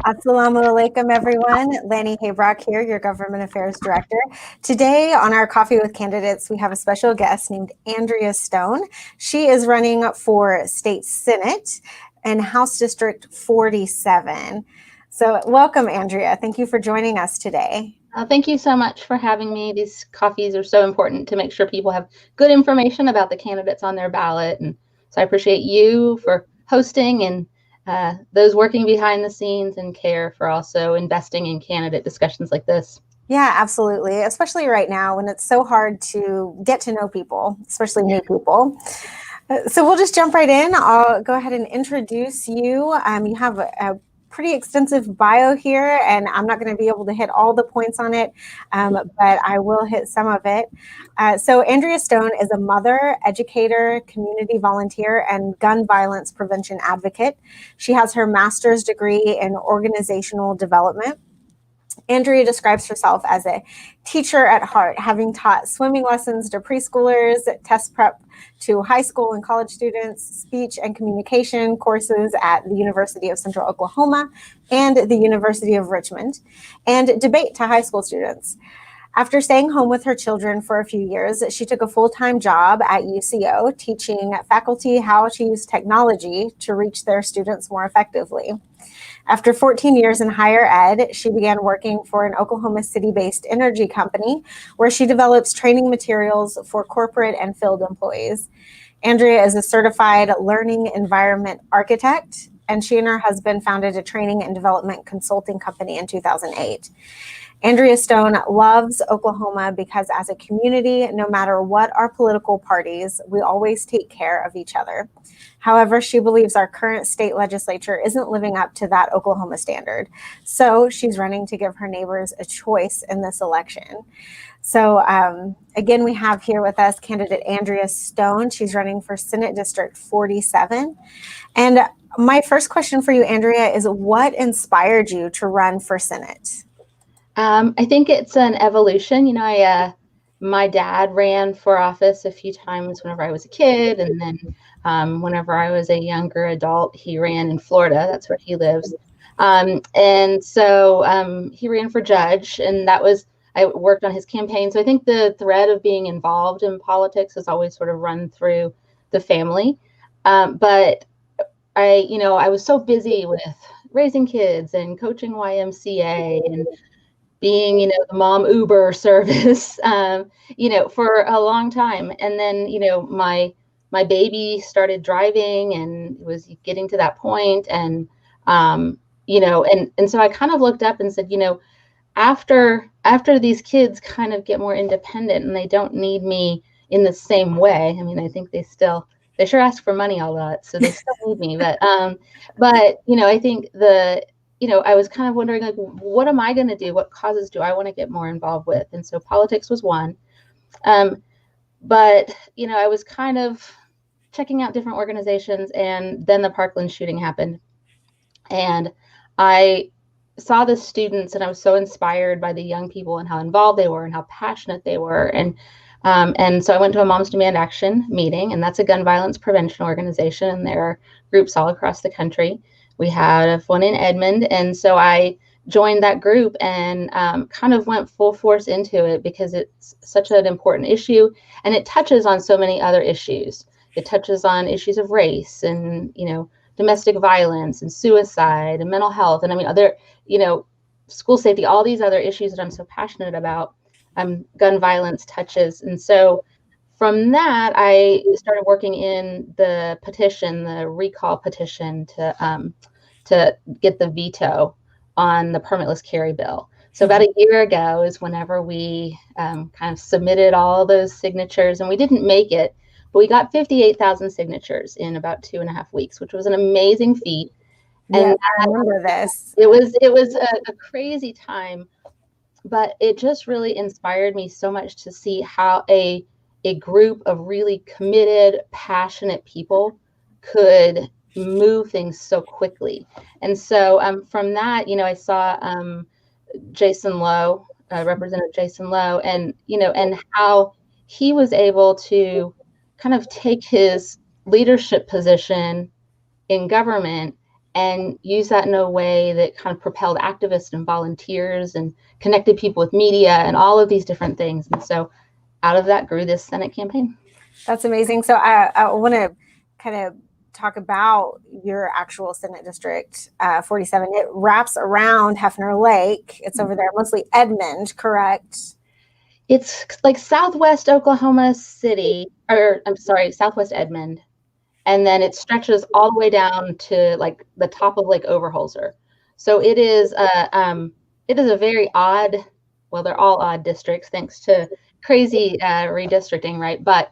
Assalamu alaikum, everyone. Lani Habrock here, your Government Affairs Director. Today on our Coffee with Candidates, we have a special guest named Andrea Stone. She is running for State Senate in House District 47. So welcome, Andrea. Thank you for joining us today. Thank you so much for having me. These coffees are so important to make sure people have good information about the candidates on their ballot. And so I appreciate you for hosting and those working behind the scenes, and CAIR for also investing in candidate discussions like this. Yeah, absolutely. Especially right now when it's so hard to get to know people, especially new people. So we'll just jump right in. I'll go ahead and introduce you. You have a pretty extensive bio here, and I'm not going to be able to hit all the points on it, but I will hit some of it. So Andrea Stone is a mother, educator, community volunteer, and gun violence prevention advocate. She has her master's degree in organizational development. Andrea describes herself as a teacher at heart, having taught swimming lessons to preschoolers, test prep to high school and college students, speech and communication courses at the University of Central Oklahoma and the University of Richmond, and debate to high school students. After staying home with her children for a few years, she took a full-time job at UCO, teaching faculty how to use technology to reach their students more effectively. After 14 years in higher ed, she began working for an Oklahoma City-based energy company where she develops training materials for corporate and field employees. Andrea is a certified learning environment architect, and she and her husband founded a training and development consulting company in 2008. Andrea Stone loves Oklahoma because as a community, no matter what our political parties, we always take care of each other. However, she believes our current state legislature isn't living up to that Oklahoma standard. So she's running to give her neighbors a choice in this election. So again, we have here with us candidate Andrea Stone. She's running for Senate District 47. And my first question for you, Andrea, is what inspired you to run for Senate? I think it's an evolution. You know, my dad ran for office a few times whenever I was a kid, and then whenever I was a younger adult, he ran in Florida. That's where he lives. And so he ran for judge, and I worked on his campaign. So I think the thread of being involved in politics has always sort of run through the family. But I was so busy with raising kids and coaching YMCA and being, the mom Uber service, for a long time. And then, my baby started driving and was getting to that point. And, and so I kind of looked up and said, after these kids kind of get more independent and they don't need me in the same way. I mean, I think they sure ask for money a lot, so they still need me. But I think I was kind of wondering, like, what am I going to do? What causes do I want to get more involved with? And so politics was one. But, I was kind of checking out different organizations, and then the Parkland shooting happened. And I saw the students, and I was so inspired by the young people and how involved they were and how passionate they were. And so I went to a Moms Demand Action meeting, and that's a gun violence prevention organization. And there are groups all across the country. We had one in Edmond, and so I joined that group and kind of went full force into it because it's such an important issue, and it touches on so many other issues. It touches on issues of race and, domestic violence and suicide and mental health, and I mean other, school safety, all these other issues that I'm so passionate about. Gun violence touches, and so from that, I started working in the petition, the recall petition, to get the veto on the permitless carry bill. So about a year ago is whenever we kind of submitted all those signatures, and we didn't make it, but we got 58,000 signatures in about 2.5 weeks, which was an amazing feat. And I remember this. It was a crazy time, but it just really inspired me so much to see how a group of really committed, passionate people could move things so quickly. And so from that, I saw Jason Lowe, Representative Jason Lowe, and how he was able to kind of take his leadership position in government and used that in a way that kind of propelled activists and volunteers and connected people with media and all of these different things. And so out of that grew this Senate campaign. That's amazing. So I want to kind of talk about your actual Senate district, 47. It wraps around Hefner Lake. It's over there, mostly Edmond, correct? It's like southwest Oklahoma City, or I'm sorry, southwest Edmond. And then it stretches all the way down to like the top of Lake Overholser. So it is a very odd, well, they're all odd districts thanks to crazy redistricting, right? But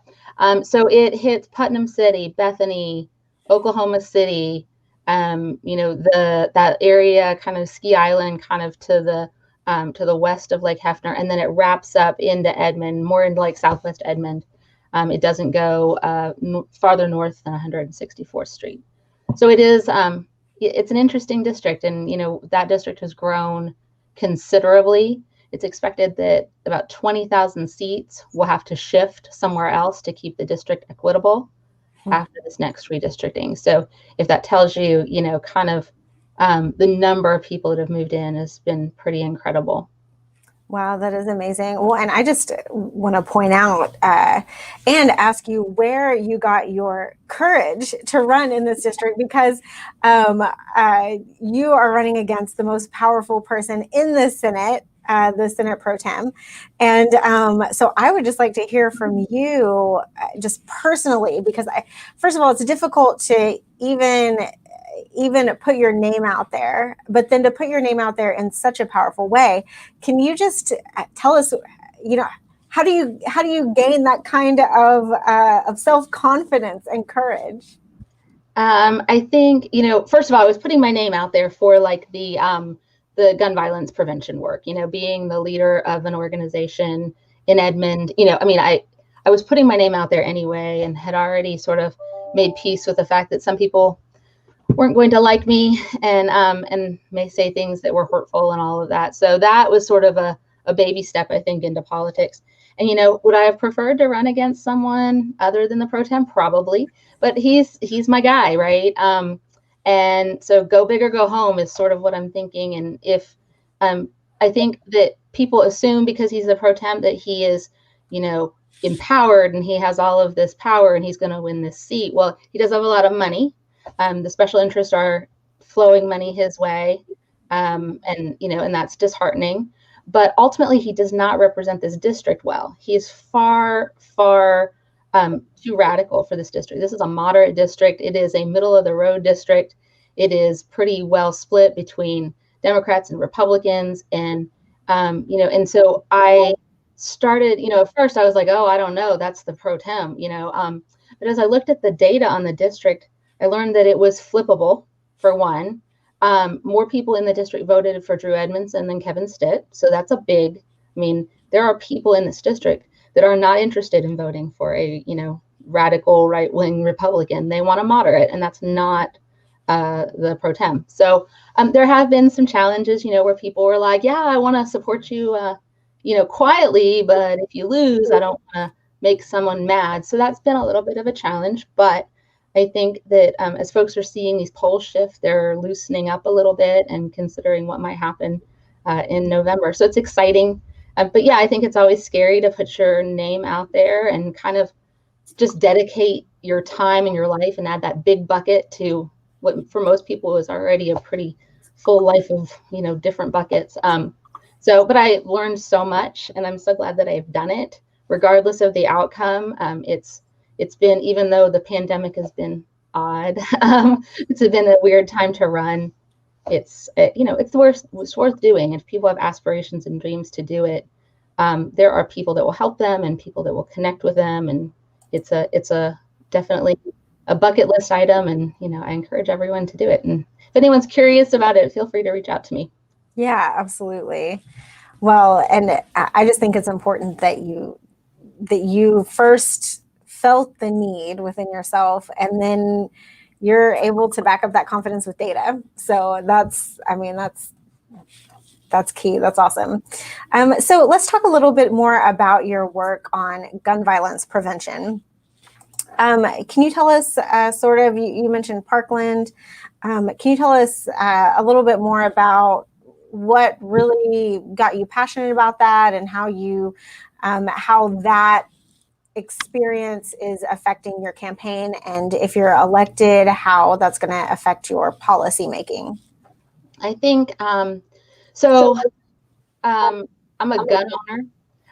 so it hits Putnam City, Bethany, Oklahoma City, that area, kind of Ski Island, kind of to the west of Lake Hefner, and then it wraps up into Edmond, more into like southwest Edmond. It doesn't go farther north than 164th Street. So it is, it's an interesting district, and that district has grown considerably. It's expected that about 20,000 seats will have to shift somewhere else to keep the district equitable after this next redistricting. So if that tells you, kind of the number of people that have moved in has been pretty incredible. Wow, that is amazing. Well, and I just want to point out and ask you where you got your courage to run in this district, because you are running against the most powerful person in the Senate Pro Tem. And so I would just like to hear from you just personally, because first of all, it's difficult to even put your name out there, but then to put your name out there in such a powerful way. Can you just tell us, how do you gain that kind of self-confidence and courage? I think, first of all, I was putting my name out there for like the gun violence prevention work, being the leader of an organization in Edmond, I was putting my name out there anyway, and had already sort of made peace with the fact that some people weren't going to like me and may say things that were hurtful and all of that. So that was sort of a baby step, I think, into politics. And, would I have preferred to run against someone other than the pro tem? Probably, but he's my guy, right? And so go big or go home is sort of what I'm thinking. And if I think that people assume because he's the pro tem that he is, empowered and he has all of this power and he's going to win this seat. Well, he does have a lot of money. The special interests are flowing money his way, and that's disheartening. But ultimately, he does not represent this district well. He's far, far too radical for this district. This is a moderate district. It is a middle of the road district. It is pretty well split between Democrats and Republicans, and and so I started. At first I was like, oh, I don't know, that's the pro tem, but as I looked at the data on the district, I learned that it was flippable, for one. More people in the district voted for Drew Edmondson than Kevin Stitt. So that's a big, there are people in this district that are not interested in voting for a, radical right-wing Republican. They want a moderate, and that's not the pro tem. So there have been some challenges, where people were like, yeah, I want to support you, quietly, but if you lose, I don't want to make someone mad. So that's been a little bit of a challenge, but I think that as folks are seeing these polls shift, they're loosening up a little bit and considering what might happen in November. So it's exciting. But yeah, I think it's always scary to put your name out there and kind of just dedicate your time and your life and add that big bucket to what for most people is already a pretty full life of, different buckets. But I learned so much, and I'm so glad that I've done it, regardless of the outcome. It's been, even though the pandemic has been odd, it's been a weird time to run. It's worth doing. If people have aspirations and dreams to do it, there are people that will help them and people that will connect with them. And it's a definitely a bucket list item. And, I encourage everyone to do it. And if anyone's curious about it, feel free to reach out to me. Yeah, absolutely. Well, and I just think it's important that you first felt the need within yourself, and then you're able to back up that confidence with data. So that's key. That's awesome. So let's talk a little bit more about your work on gun violence prevention. Can you tell us you mentioned Parkland, Can you tell us a little bit more about what really got you passionate about that, and how how that experience is affecting your campaign, and if you're elected, how that's going to affect your policy making? I think I'm a gun owner.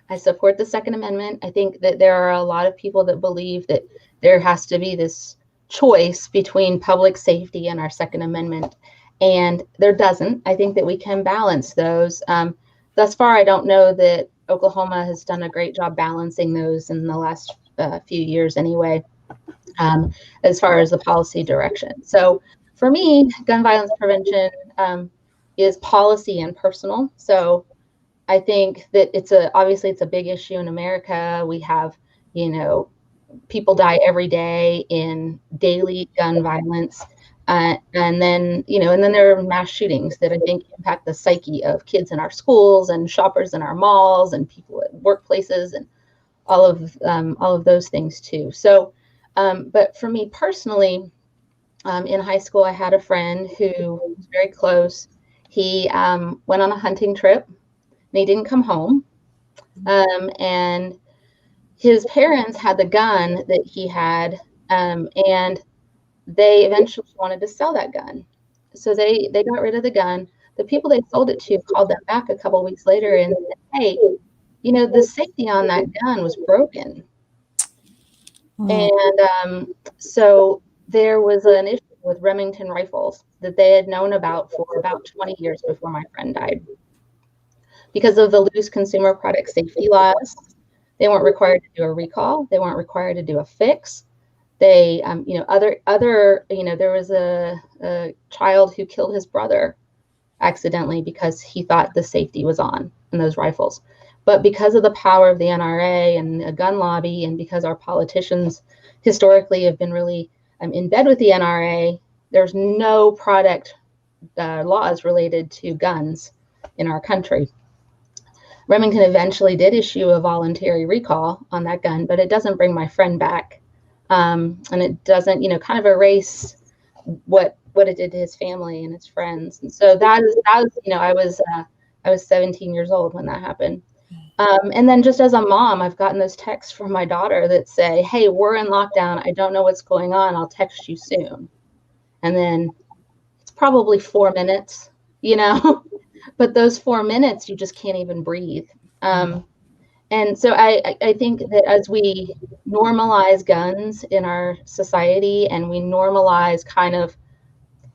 I support the Second Amendment. I think that there are a lot of people that believe that there has to be this choice between public safety and our Second Amendment, and there doesn't. I think that we can balance those. Thus far, I don't know that Oklahoma has done a great job balancing those in the last few years anyway, as far as the policy direction. So for me, gun violence prevention is policy and personal. So I think that obviously it's a big issue in America. We have, people die every day in daily gun violence. And then there are mass shootings that I think impact the psyche of kids in our schools and shoppers in our malls and people at workplaces and all of those things too. So, but for me personally, in high school, I had a friend who was very close. He went on a hunting trip and he didn't come home. And his parents had the gun that he had, and they eventually wanted to sell that gun. So they got rid of the gun. The people they sold it to called them back a couple of weeks later and said, hey, the safety on that gun was broken. And so there was an issue with Remington rifles that they had known about for about 20 years before my friend died. Because of the loose consumer product safety laws, they weren't required to do a recall. They weren't required to do a fix. They, there was a child who killed his brother accidentally because he thought the safety was on in those rifles. But because of the power of the NRA and a gun lobby, and because our politicians historically have been really in bed with the NRA, there's no product laws related to guns in our country. Remington eventually did issue a voluntary recall on that gun, but it doesn't bring my friend back. And it doesn't, kind of erase what it did to his family and his friends. And so that was, I was 17 years old when that happened. And then just as a mom, I've gotten those texts from my daughter that say, hey, we're in lockdown. I don't know what's going on. I'll text you soon. And then it's probably 4 minutes, but those 4 minutes, you just can't even breathe. And so I think that as we normalize guns in our society, and we normalize kind of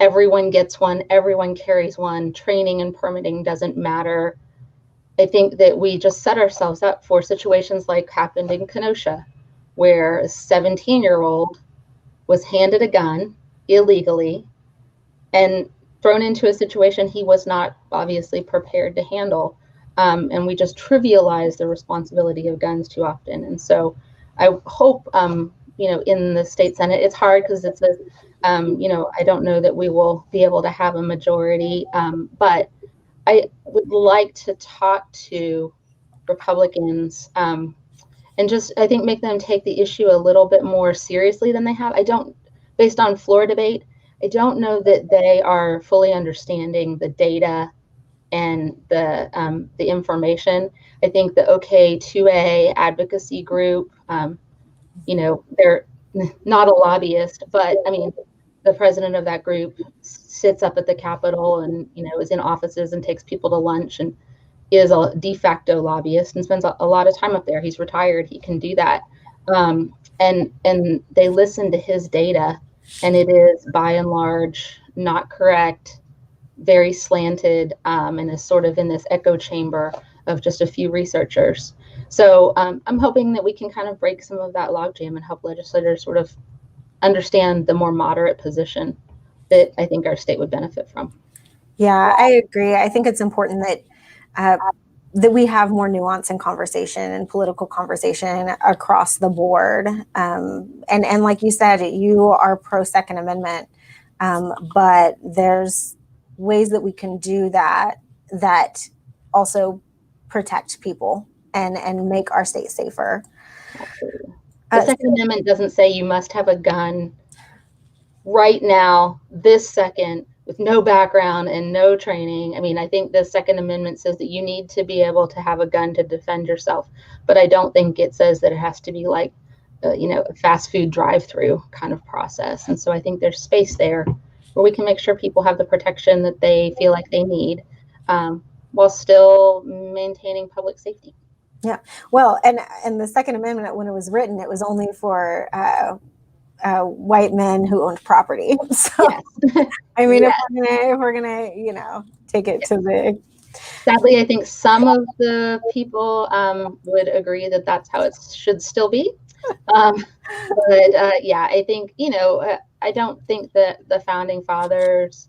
everyone gets one, everyone carries one, training and permitting doesn't matter, I think that we just set ourselves up for situations like happened in Kenosha, where a 17-year-old was handed a gun illegally and thrown into a situation he was not obviously prepared to handle. And we just trivialize the responsibility of guns too often. And so I hope, in the state Senate, it's hard because it's I don't know that we will be able to have a majority, but I would like to talk to Republicans and just, I think, make them take the issue a little bit more seriously than they have. Based on floor debate, I don't know that they are fully understanding the data and the information. I think the OK2A advocacy group, they're not a lobbyist, but I mean, the president of that group sits up at the Capitol and, is in offices and takes people to lunch and is a de facto lobbyist and spends a lot of time up there. He's retired. He can do that. And they listen to his data, and it is by and large not correct, very slanted, and is sort of in this echo chamber of just a few researchers. So I'm hoping that we can kind of break some of that logjam and help legislators sort of understand the more moderate position that I think our state would benefit from. Yeah, I agree. I think it's important that that we have more nuance in conversation and political conversation across the board. And like you said, you are pro Second Amendment, but there's ways that we can do that also protect people and make our state safer. Absolutely. The Second Amendment doesn't say you must have a gun right now, this second, with no background and no training. I mean, I think the Second Amendment says that you need to be able to have a gun to defend yourself, but I don't think it says that it has to be like, a fast food drive-through kind of process. And so I think there's space there where we can make sure people have the protection that they feel like they need, while still maintaining public safety. Yeah. Well, and the Second Amendment, when it was written, it was only for white men who owned property. So, Yes. I mean, Yes. if we're gonna, take it to the. Sadly, I think some of the people would agree that that's how it should still be. Yeah, I think, I don't think that the founding fathers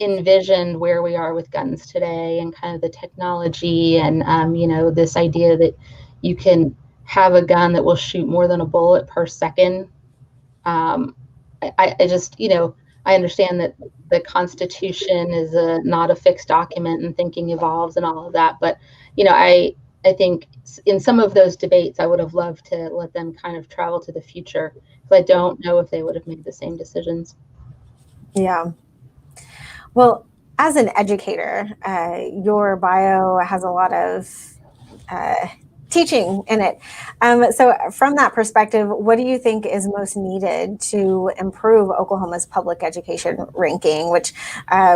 envisioned where we are with guns today and kind of the technology and, this idea that you can have a gun that will shoot more than a bullet per second. I just, I understand that the Constitution is not a fixed document and thinking evolves and all of that. But, I think in some of those debates, I would have loved to let them kind of travel to the future, because I don't know if they would have made the same decisions. Yeah. Well, as an educator, your bio has a lot of teaching in it. So from that perspective, what do you think is most needed to improve Oklahoma's public education ranking, which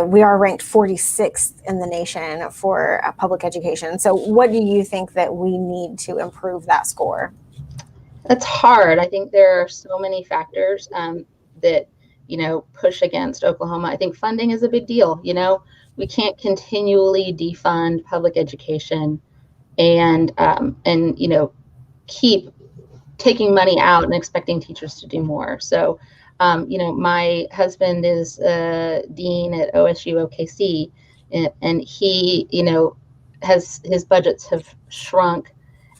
we are ranked 46th in the nation for public education. So what do you think that we need to improve that score? That's hard. I think there are so many factors that, push against Oklahoma. I think funding is a big deal. We can't continually defund public education and keep taking money out and expecting teachers to do more. So, my husband is dean at OSU OKC, and he, has his budgets have shrunk,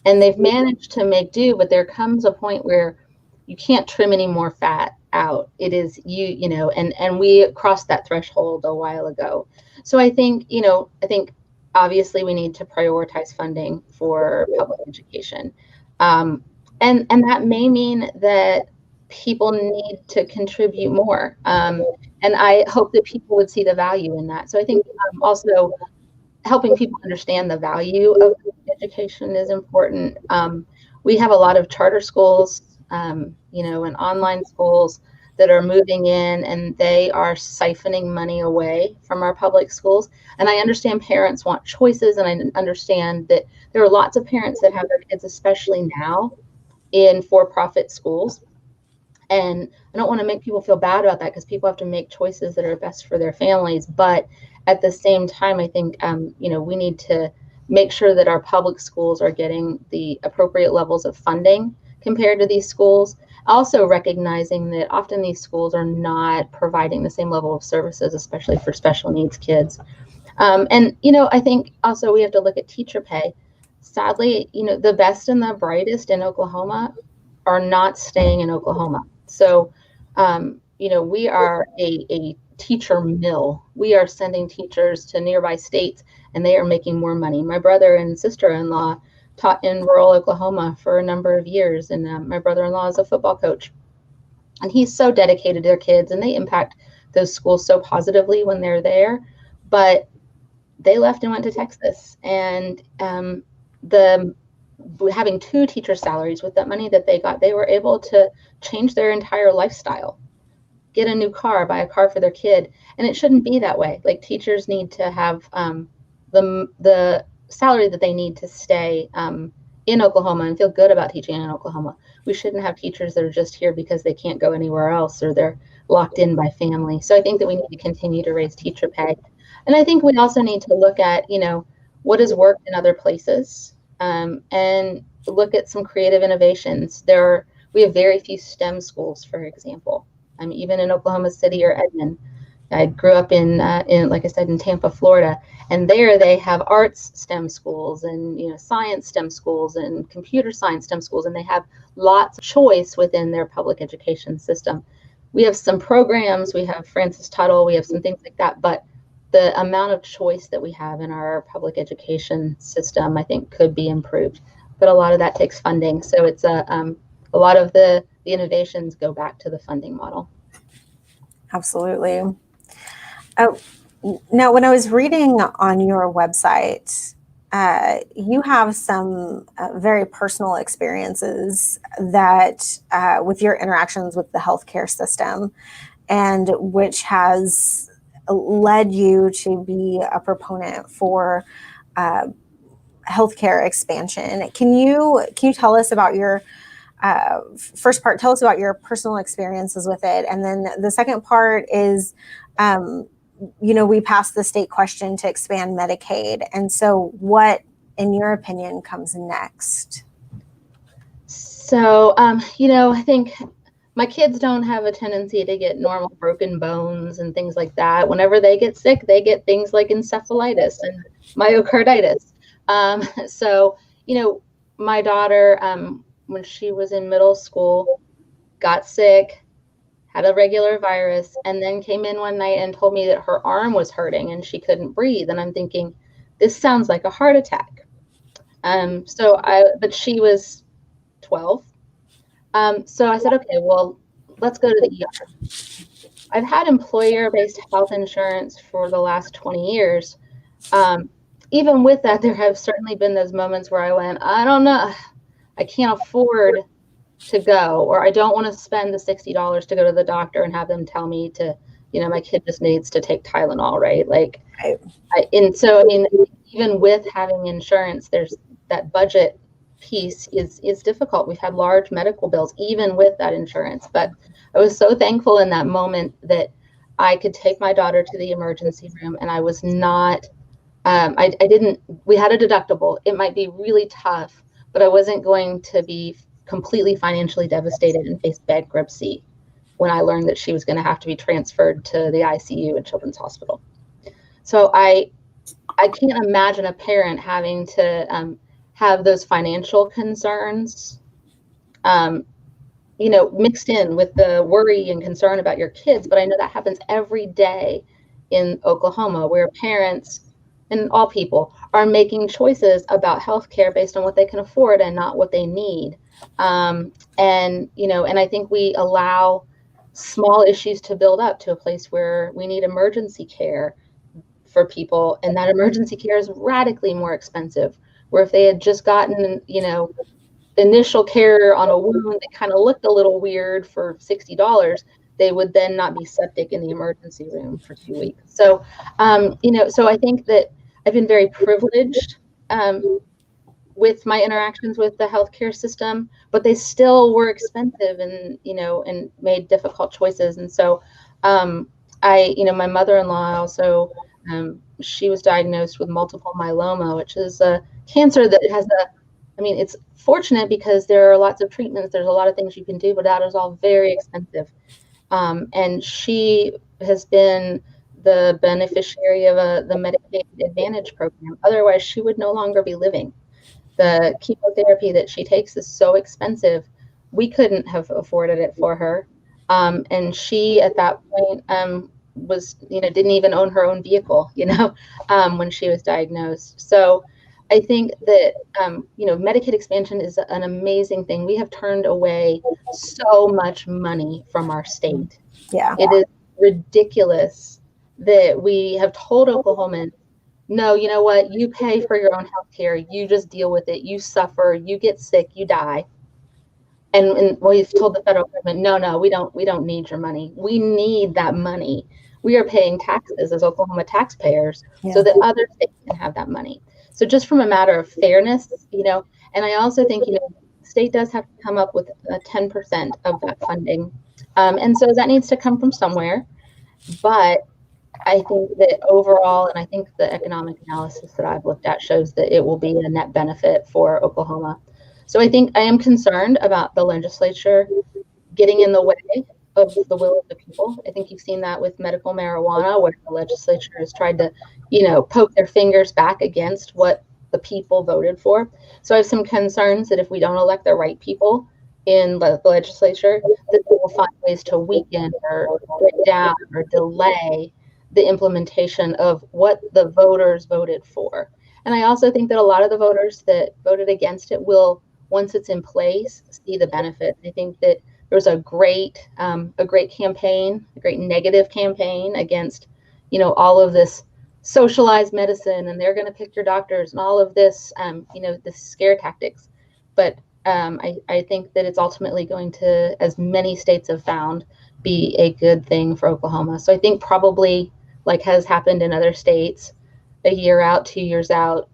and they've managed to make do. But there comes a point where you can't trim any more fat out. It is and we crossed that threshold a while ago. So I think, obviously we need to prioritize funding for public education. And that may mean that people need to contribute more. And I hope that people would see the value in that. So I think also helping people understand the value of education is important. We have a lot of charter schools, and online schools that are moving in, and they are siphoning money away from our public schools. And I understand parents want choices, and I understand that there are lots of parents that have their kids, especially now, in for-profit schools. And I don't want to make people feel bad about that, because people have to make choices that are best for their families. But at the same time, I think, we need to make sure that our public schools are getting the appropriate levels of funding compared to these schools. Also recognizing that often these schools are not providing the same level of services, especially for special needs kids. And, I think also we have to look at teacher pay. Sadly, the best and the brightest in Oklahoma are not staying in Oklahoma. So, we are a teacher mill. We are sending teachers to nearby states, and they are making more money. My brother and sister-in-law taught in rural Oklahoma for a number of years, and my brother-in-law is a football coach. And he's so dedicated to their kids, and they impact those schools so positively when they're there. But they left and went to Texas, and having two teacher salaries with that money that they got, they were able to change their entire lifestyle, get a new car, buy a car for their kid. And it shouldn't be that way. Like, teachers need to have the salary that they need to stay in Oklahoma and feel good about teaching in Oklahoma. We shouldn't have teachers that are just here because they can't go anywhere else, or they're locked in by family. So I think that we need to continue to raise teacher pay. And I think we also need to look at, what has worked in other places, and look at some creative innovations. We have very few STEM schools, for example. Even in Oklahoma City or Edmond. I grew up in, like I said, in Tampa, Florida, and there they have arts STEM schools and science STEM schools and computer science STEM schools, and they have lots of choice within their public education system. We have some programs, we have Francis Tuttle, we have some things like that, but the amount of choice that we have in our public education system, I think, could be improved. But a lot of that takes funding, so it's a lot of the the innovations go back to the funding model. Absolutely. Now, when I was reading on your website, you have some very personal experiences that with your interactions with the healthcare system, and which has led you to be a proponent for healthcare expansion. Can you tell us about your first part? Tell us about your personal experiences with it, and then the second part is, we passed the state question to expand Medicaid, and so what, in your opinion, comes next? So, I think my kids don't have a tendency to get normal broken bones and things like that. Whenever they get sick, they get things like encephalitis and myocarditis. So, my daughter, when she was in middle school, got sick, had a regular virus, and then came in one night and told me that her arm was hurting and she couldn't breathe. And I'm thinking, this sounds like a heart attack. But she was 12. So I said, okay, well, let's go to the ER. I've had employer-based health insurance for the last 20 years. Even with that, there have certainly been those moments where I went, I don't know, I can't afford to go, or I don't want to spend the $60 to go to the doctor and have them tell me to, my kid just needs to take Tylenol, right? Even with having insurance, there's that budget piece is difficult. We've had large medical bills, even with that insurance. But I was so thankful in that moment that I could take my daughter to the emergency room, and I was not, we had a deductible. It might be really tough, but I wasn't going to be completely financially devastated and face bankruptcy when I learned that she was going to have to be transferred to the ICU at Children's Hospital. So I can't imagine a parent having to have those financial concerns, mixed in with the worry and concern about your kids. But I know that happens every day in Oklahoma, where parents and all people are making choices about healthcare based on what they can afford and not what they need. And I think we allow small issues to build up to a place where we need emergency care for people, and that emergency care is radically more expensive. Where if they had just gotten, initial care on a wound that kind of looked a little weird for $60, they would then not be septic in the emergency room for 2 weeks. So, so I think that I've been very privileged with my interactions with the healthcare system, but they still were expensive and, and made difficult choices. And so my mother-in-law also, she was diagnosed with multiple myeloma, which is a cancer that has it's fortunate because there are lots of treatments, there's a lot of things you can do, but that is all very expensive. And she has been the beneficiary of the Medicaid Advantage program. Otherwise, she would no longer be living. The chemotherapy that she takes is so expensive, we couldn't have afforded it for her. And she, at that point, was, didn't even own her own vehicle, when she was diagnosed. So I think that, Medicaid expansion is an amazing thing. We have turned away so much money from our state. Yeah. It is ridiculous that we have told Oklahomans, no, you know what? You pay for your own health care. You just deal with it. You suffer. You get sick. You die. And we've told the federal government, no, we don't need your money. We need that money. We are paying taxes as Oklahoma taxpayers so that other states can have that money. So just from a matter of fairness, and I also think, the state does have to come up with 10% of that funding. And so that needs to come from somewhere. But I think that overall, and I think the economic analysis that I've looked at shows that it will be a net benefit for Oklahoma. So I think I am concerned about the legislature getting in the way of the will of the people. I think you've seen that with medical marijuana, where the legislature has tried to, poke their fingers back against what the people voted for. So I have some concerns that if we don't elect the right people in the legislature, that they will find ways to weaken or break down or delay the implementation of what the voters voted for. And I also think that a lot of the voters that voted against it will, once it's in place, see the benefit. I think that there was a great campaign, a great negative campaign against, all of this socialized medicine, and they're going to pick your doctors and all of this, this scare tactics. But I think that it's ultimately going to, as many states have found, be a good thing for Oklahoma. So I think probably, like has happened in other states, a year out, 2 years out,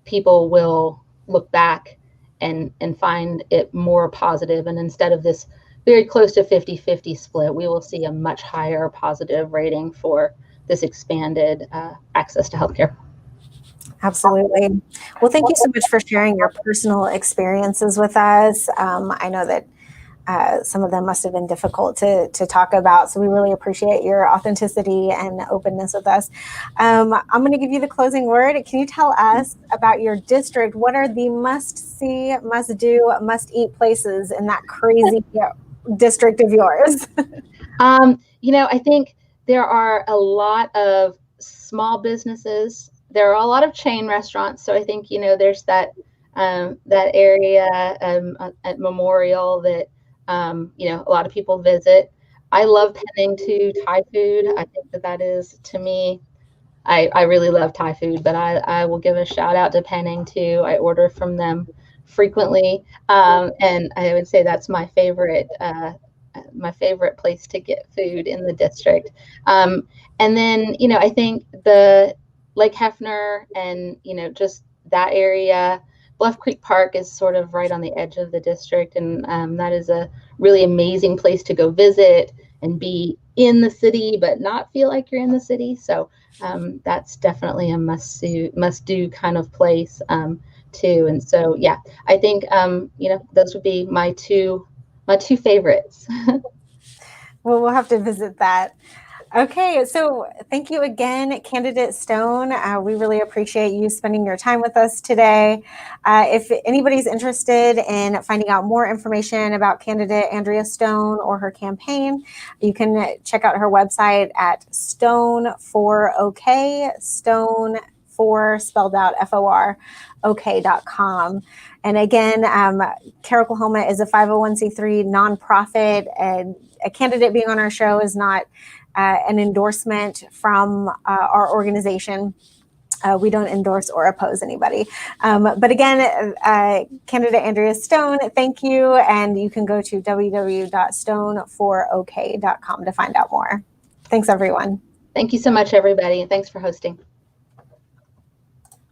people will look back and find it more positive. And instead of this very close to 50-50 split, we will see a much higher positive rating for this expanded access to healthcare. Absolutely. Well, thank you so much for sharing your personal experiences with us. I know that some of them must have been difficult to talk about, so we really appreciate your authenticity and openness with us. I'm going to give you the closing word. Can you tell us about your district? What are the must-see, must-do, must-eat places in that crazy district of yours? I think there are a lot of small businesses. There are a lot of chain restaurants. So I think, there's that area at Memorial that, a lot of people visit. I love Penning too, Thai food. I think that is, to me, I really love Thai food, but I will give a shout out to Penning too. I order from them frequently. And I would say that's my favorite place to get food in the district. And then, I think the Lake Hefner and, just that area. Bluff Creek Park is sort of right on the edge of the district, and that is a really amazing place to go visit and be in the city, but not feel like you're in the city. So that's definitely a must-do kind of place too. And so, yeah, I think those would be my two favorites. Well, we'll have to visit that. Okay, so thank you again, Candidate Stone. We really appreciate you spending your time with us today. If anybody's interested in finding out more information about candidate Andrea Stone or her campaign, you can check out her website at Stone4OK, Stone 4 spelled out FOR, OK.com. And again, CAIR Oklahoma is a 501c3 nonprofit, and a candidate being on our show is not an endorsement from our organization. We don't endorse or oppose anybody. But again, candidate Andrea Stone, thank you. And you can go to www.stone4ok.com to find out more. Thanks, everyone. Thank you so much, everybody. And thanks for hosting.